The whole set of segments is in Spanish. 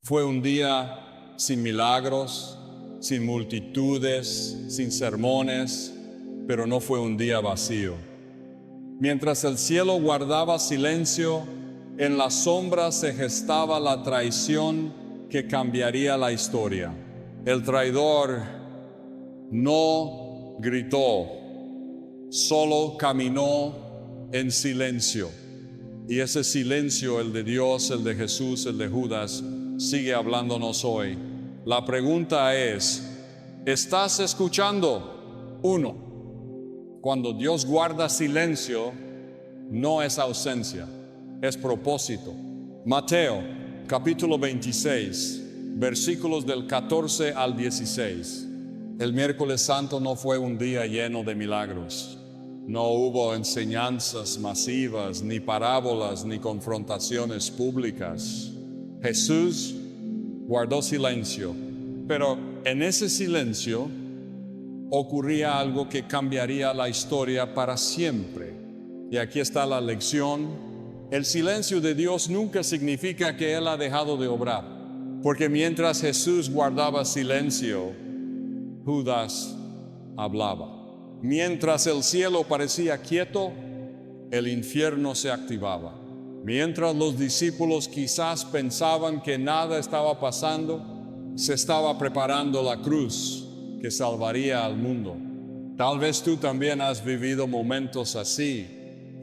Fue un día sin milagros, sin multitudes, sin sermones, pero no fue un día vacío. Mientras el cielo guardaba silencio, en la sombra se gestaba la traición que cambiaría la historia. El traidor no gritó, solo caminó en silencio. Y ese silencio, el de Dios, el de Jesús, el de Judas, sigue hablándonos hoy. La pregunta es, ¿estás escuchando? 1. Cuando Dios guarda silencio, no es ausencia, es propósito. Mateo, capítulo 26, versículos del 14 al 16. El miércoles santo no fue un día lleno de milagros. No hubo enseñanzas masivas, ni parábolas, ni confrontaciones públicas. Jesús guardó silencio, pero en ese silencio ocurría algo que cambiaría la historia para siempre. Y aquí está la lección. El silencio de Dios nunca significa que Él ha dejado de obrar, porque mientras Jesús guardaba silencio, Judas hablaba. Mientras el cielo parecía quieto, el infierno se activaba. Mientras los discípulos quizás pensaban que nada estaba pasando, se estaba preparando la cruz que salvaría al mundo. Tal vez tú también has vivido momentos así,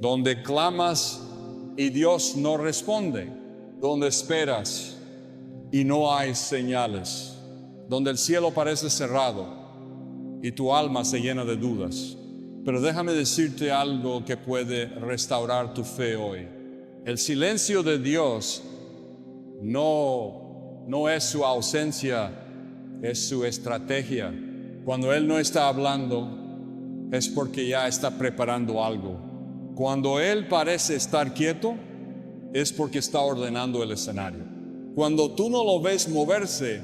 donde clamas y Dios no responde, donde esperas y no hay señales, donde el cielo parece cerrado y tu alma se llena de dudas. Pero déjame decirte algo que puede restaurar tu fe hoy. El silencio de Dios no es su ausencia, es su estrategia. Cuando Él no está hablando, es porque ya está preparando algo. Cuando Él parece estar quieto, es porque está ordenando el escenario. Cuando tú no lo ves moverse,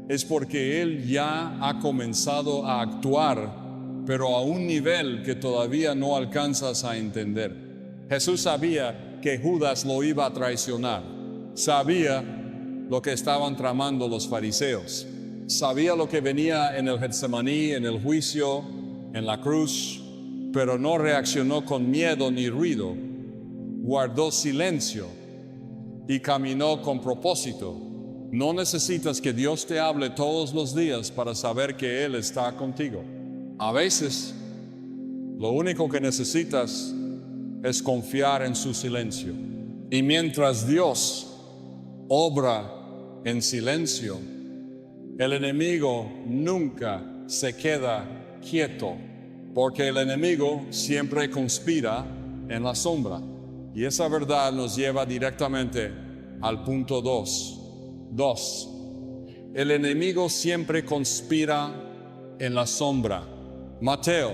es porque Él ya ha comenzado a actuar, pero a un nivel que todavía no alcanzas a entender. Jesús sabía que Judas lo iba a traicionar. Sabía lo que estaban tramando los fariseos. Sabía lo que venía en el Getsemaní, en el juicio, en la cruz, pero no reaccionó con miedo ni ruido. Guardó silencio y caminó con propósito. No necesitas que Dios te hable todos los días para saber que Él está contigo. A veces, lo único que necesitas es confiar en su silencio. Y mientras Dios obra en silencio, el enemigo nunca se queda quieto, porque el enemigo siempre conspira en la sombra. Y esa verdad nos lleva directamente al punto 2. 2. El enemigo siempre conspira en la sombra. Mateo,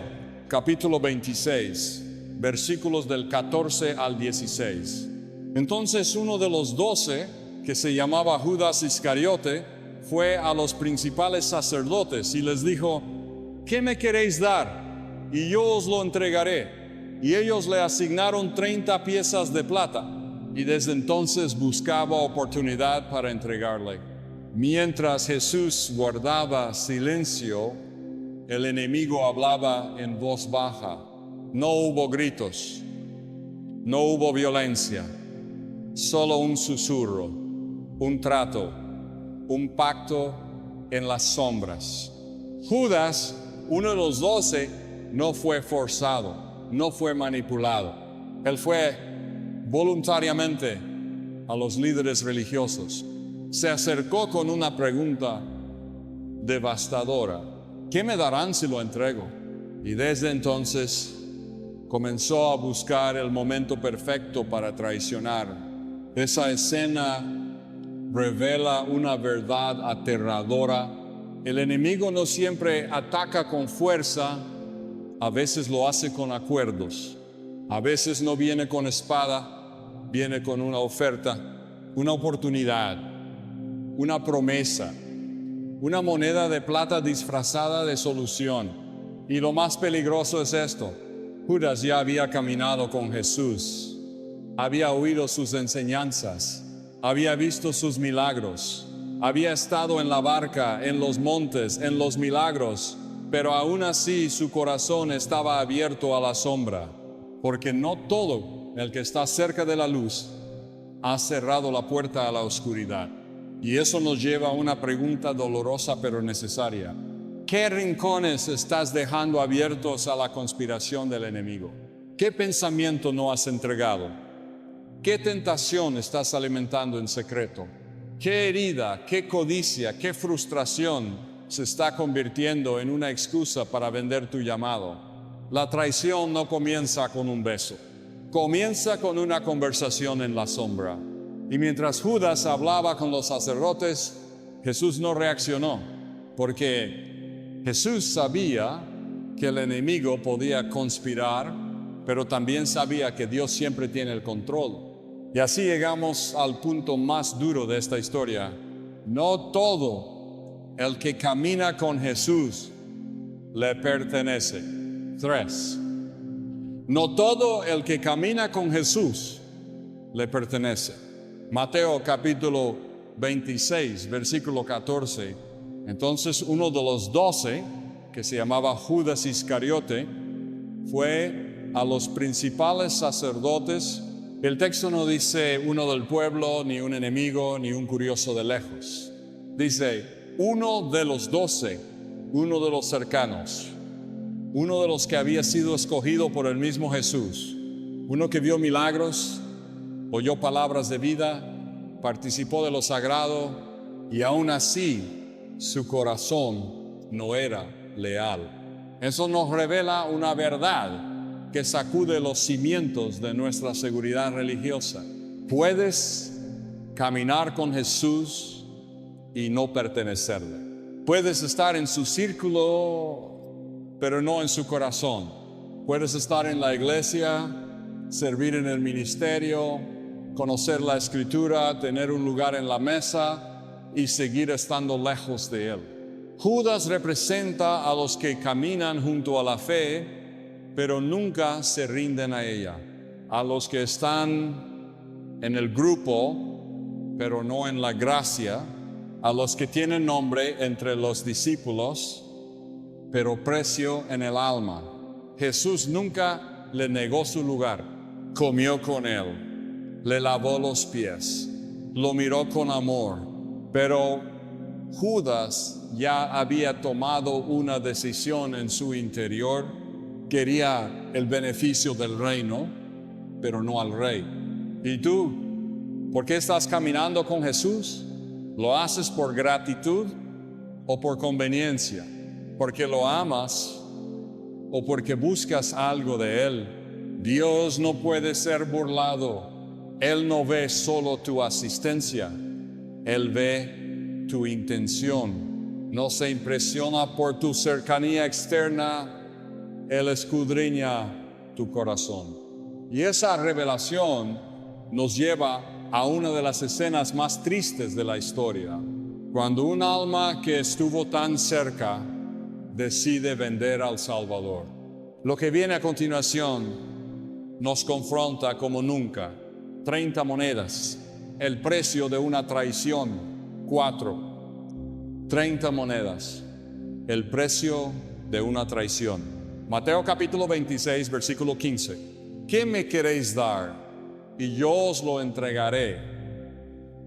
capítulo 26, versículos del 14 al 16. Entonces uno de los 12, que se llamaba Judas Iscariote, fue a los principales sacerdotes y les dijo: ¿qué me queréis dar? Y yo os lo entregaré. Y ellos le asignaron 30 piezas de plata. Y desde entonces buscaba oportunidad para entregarle. Mientras Jesús guardaba silencio, el enemigo hablaba en voz baja. No hubo gritos, no hubo violencia, solo un susurro, un trato, un pacto en las sombras. Judas, uno de los 12, no fue forzado, no fue manipulado. Él fue voluntariamente a los líderes religiosos. Se acercó con una pregunta devastadora: ¿qué me darán si lo entrego? Y desde entonces comenzó a buscar el momento perfecto para traicionar. Esa escena revela una verdad aterradora. El enemigo no siempre ataca con fuerza, a veces lo hace con acuerdos. A veces no viene con espada, viene con una oferta, una oportunidad, una promesa, una moneda de plata disfrazada de solución. Y lo más peligroso es esto: Judas ya había caminado con Jesús, había oído sus enseñanzas, había visto sus milagros, había estado en la barca, en los montes, en los milagros, pero aún así su corazón estaba abierto a la sombra, porque no todo el que está cerca de la luz ha cerrado la puerta a la oscuridad. Y eso nos lleva a una pregunta dolorosa pero necesaria. ¿Qué rincones estás dejando abiertos a la conspiración del enemigo? ¿Qué pensamiento no has entregado? ¿Qué tentación estás alimentando en secreto? ¿Qué herida, qué codicia, qué frustración se está convirtiendo en una excusa para vender tu llamado? La traición no comienza con un beso. Comienza con una conversación en la sombra. Y mientras Judas hablaba con los sacerdotes, Jesús no reaccionó, porque Jesús sabía que el enemigo podía conspirar, pero también sabía que Dios siempre tiene el control. Y así llegamos al punto más duro de esta historia. No todo el que camina con Jesús le pertenece. 3. No todo el que camina con Jesús le pertenece. Mateo capítulo 26, versículo 14. Entonces uno de los 12, que se llamaba Judas Iscariote, fue a los principales sacerdotes. El texto no dice uno del pueblo, ni un enemigo, ni un curioso de lejos. Dice uno de los 12, uno de los cercanos, uno de los que había sido escogido por el mismo Jesús, uno que vio milagros, oyó palabras de vida, participó de lo sagrado y aún así su corazón no era leal. Eso nos revela una verdad que sacude los cimientos de nuestra seguridad religiosa. Puedes caminar con Jesús y no pertenecerle. Puedes estar en su círculo, pero no en su corazón. Puedes estar en la iglesia, servir en el ministerio, conocer la escritura, tener un lugar en la mesa y seguir estando lejos de él. Judas representa a los que caminan junto a la fe, pero nunca se rinden a ella. A los que están en el grupo, pero no en la gracia. A los que tienen nombre entre los discípulos, pero precio en el alma. Jesús nunca le negó su lugar. Comió con él, le lavó los pies, lo miró con amor. Pero Judas ya había tomado una decisión en su interior. Quería el beneficio del reino, pero no al rey. ¿Y tú? ¿Por qué estás caminando con Jesús? ¿Lo haces por gratitud o por conveniencia? ¿Porque lo amas o porque buscas algo de Él? Dios no puede ser burlado. Él no ve solo tu asistencia, Él ve tu intención. No se impresiona por tu cercanía externa, Él escudriña tu corazón. Y esa revelación nos lleva a una de las escenas más tristes de la historia, cuando un alma que estuvo tan cerca decide vender al Salvador. Lo que viene a continuación nos confronta como nunca. 30 monedas, el precio de una traición. 4. 30 monedas, el precio de una traición. Mateo capítulo 26, versículo 15. ¿Qué me queréis dar? Y yo os lo entregaré.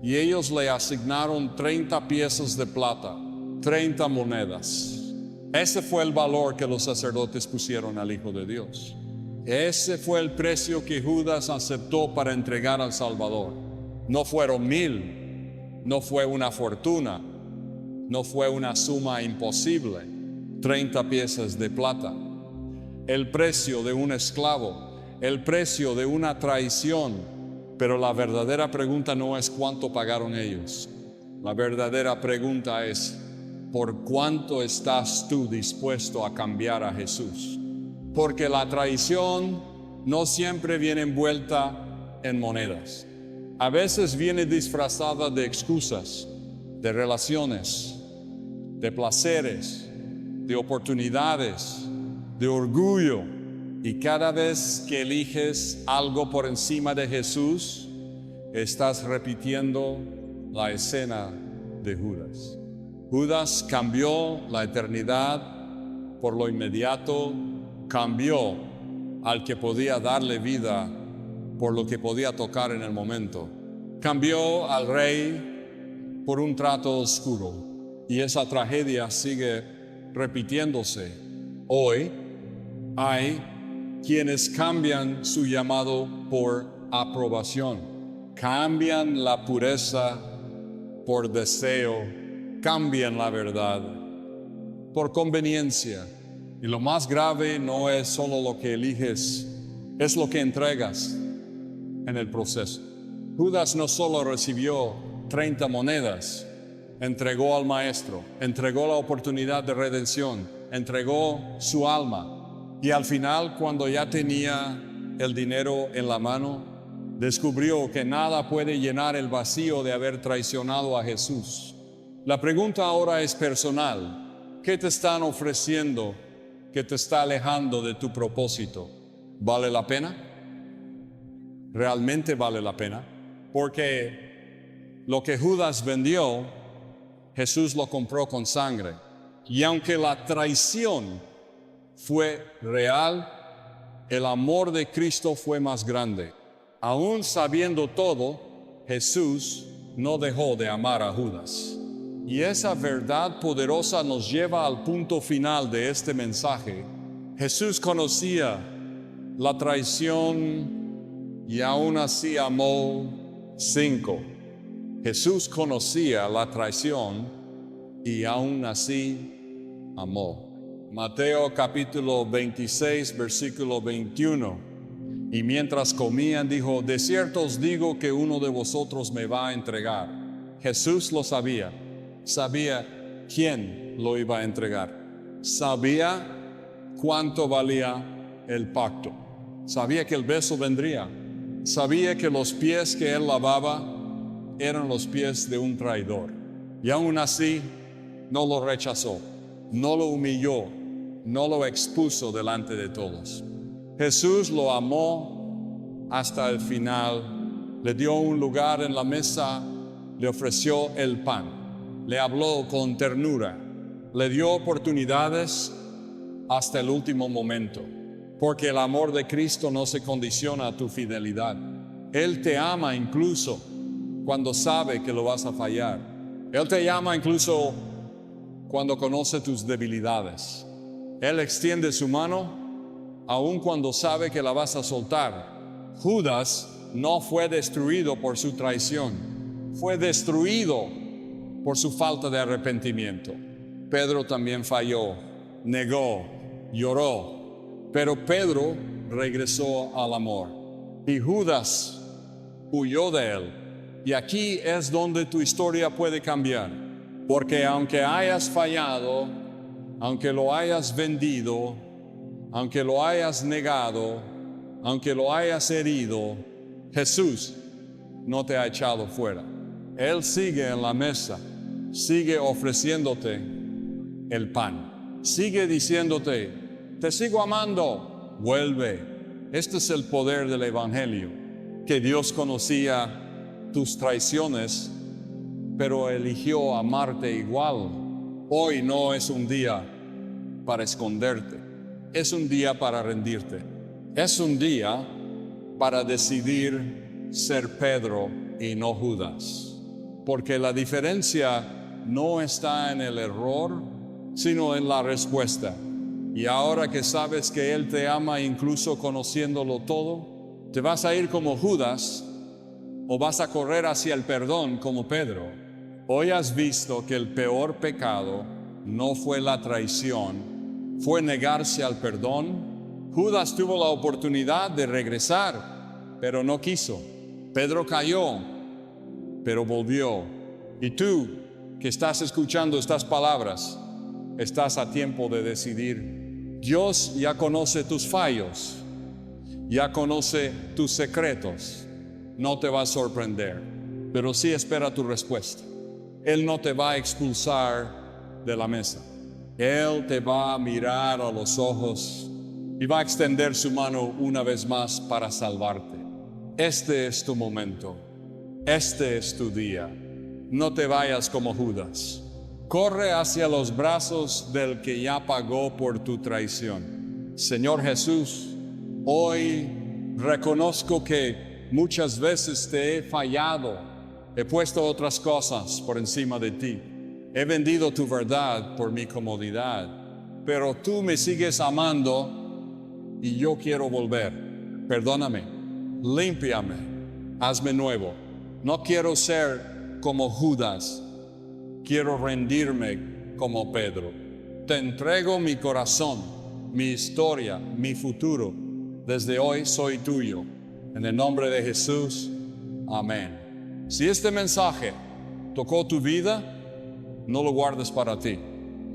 Y ellos le asignaron 30 piezas de plata, 30 monedas. Ese fue el valor que los sacerdotes pusieron al Hijo de Dios. Ese fue el precio que Judas aceptó para entregar al Salvador. No fueron 1000, no fue una fortuna, no fue una suma imposible. 30 piezas de plata. El precio de un esclavo, el precio de una traición. Pero la verdadera pregunta no es cuánto pagaron ellos. La verdadera pregunta es, ¿por cuánto estás tú dispuesto a cambiar a Jesús? Porque la traición no siempre viene envuelta en monedas. A veces viene disfrazada de excusas, de relaciones, de placeres, de oportunidades, de orgullo. Y cada vez que eliges algo por encima de Jesús, estás repitiendo la escena de Judas. Judas cambió la eternidad por lo inmediato, cambió al que podía darle vida por lo que podía tocar en el momento. Cambió al rey por un trato oscuro. Y esa tragedia sigue repitiéndose. Hoy hay quienes cambian su llamado por aprobación. Cambian la pureza por deseo. Cambian la verdad por conveniencia. Y lo más grave no es solo lo que eliges, es lo que entregas en el proceso. Judas no solo recibió 30 monedas, entregó al maestro, entregó la oportunidad de redención, entregó su alma. Y al final, cuando ya tenía el dinero en la mano, descubrió que nada puede llenar el vacío de haber traicionado a Jesús. La pregunta ahora es personal. ¿Qué te están ofreciendo que te está alejando de tu propósito? ¿Vale la pena? ¿Realmente vale la pena? Porque lo que Judas vendió, Jesús lo compró con sangre. Y aunque la traición fue real, el amor de Cristo fue más grande. Aún sabiendo todo, Jesús no dejó de amar a Judas. Y esa verdad poderosa nos lleva al punto final de este mensaje. Jesús conocía la traición y aún así amó. 5. Jesús conocía la traición y aún así amó. Mateo capítulo 26, versículo 21. Y mientras comían dijo: de cierto os digo que uno de vosotros me va a entregar. Jesús lo sabía. Sabía quién lo iba a entregar. Sabía cuánto valía el pacto. Sabía que el beso vendría. Sabía que los pies que él lavaba eran los pies de un traidor. Y aún así no lo rechazó, no lo humilló, no lo expuso delante de todos. Jesús lo amó hasta el final. Le dio un lugar en la mesa, le ofreció el pan. Le habló con ternura, le dio oportunidades hasta el último momento, porque el amor de Cristo no se condiciona a tu fidelidad. Él te ama incluso cuando sabe que lo vas a fallar. Él te ama incluso cuando conoce tus debilidades. Él extiende su mano aun cuando sabe que la vas a soltar. Judas no fue destruido por su traición, fue destruido por su falta de arrepentimiento. Pedro también falló, negó, lloró, pero Pedro regresó al amor. Y Judas huyó de él. Y aquí es donde tu historia puede cambiar. Porque aunque hayas fallado, aunque lo hayas vendido, aunque lo hayas negado, aunque lo hayas herido, Jesús no te ha echado fuera. Él sigue en la mesa. Sigue ofreciéndote el pan. Sigue diciéndote: te sigo amando, vuelve. Este es el poder del Evangelio. Que Dios conocía tus traiciones, pero eligió amarte igual. Hoy no es un día para esconderte. Es un día para rendirte. Es un día para decidir ser Pedro y no Judas. Porque la diferencia no está en el error, sino en la respuesta. Y ahora que sabes que Él te ama incluso conociéndolo todo, ¿te vas a ir como Judas o vas a correr hacia el perdón como Pedro? Hoy has visto que el peor pecado no fue la traición, fue negarse al perdón. Judas tuvo la oportunidad de regresar, pero no quiso. Pedro cayó, pero volvió. Y tú, que estás escuchando estas palabras, estás a tiempo de decidir. Dios ya conoce tus fallos, ya conoce tus secretos. No te va a sorprender, pero sí espera tu respuesta. Él no te va a expulsar de la mesa. Él te va a mirar a los ojos y va a extender su mano una vez más para salvarte. Este es tu momento. Este es tu día. No te vayas como Judas. Corre hacia los brazos del que ya pagó por tu traición. Señor Jesús, hoy reconozco que muchas veces te he fallado. He puesto otras cosas por encima de ti. He vendido tu verdad por mi comodidad. Pero tú me sigues amando y yo quiero volver. Perdóname, límpiame, hazme nuevo. No quiero ser como Judas. Quiero rendirme como Pedro. Te entrego mi corazón, mi historia, mi futuro. Desde hoy soy tuyo. En el nombre de Jesús, amén. Si este mensaje tocó tu vida, no lo guardes para ti.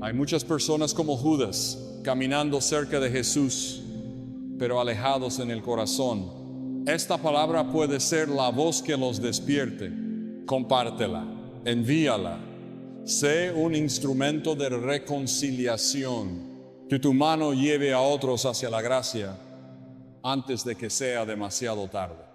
Hay muchas personas como Judas caminando cerca de Jesús, pero alejados en el corazón. Esta palabra puede ser la voz que los despierte. Compártela, envíala. Sé un instrumento de reconciliación. Que tu mano lleve a otros hacia la gracia antes de que sea demasiado tarde.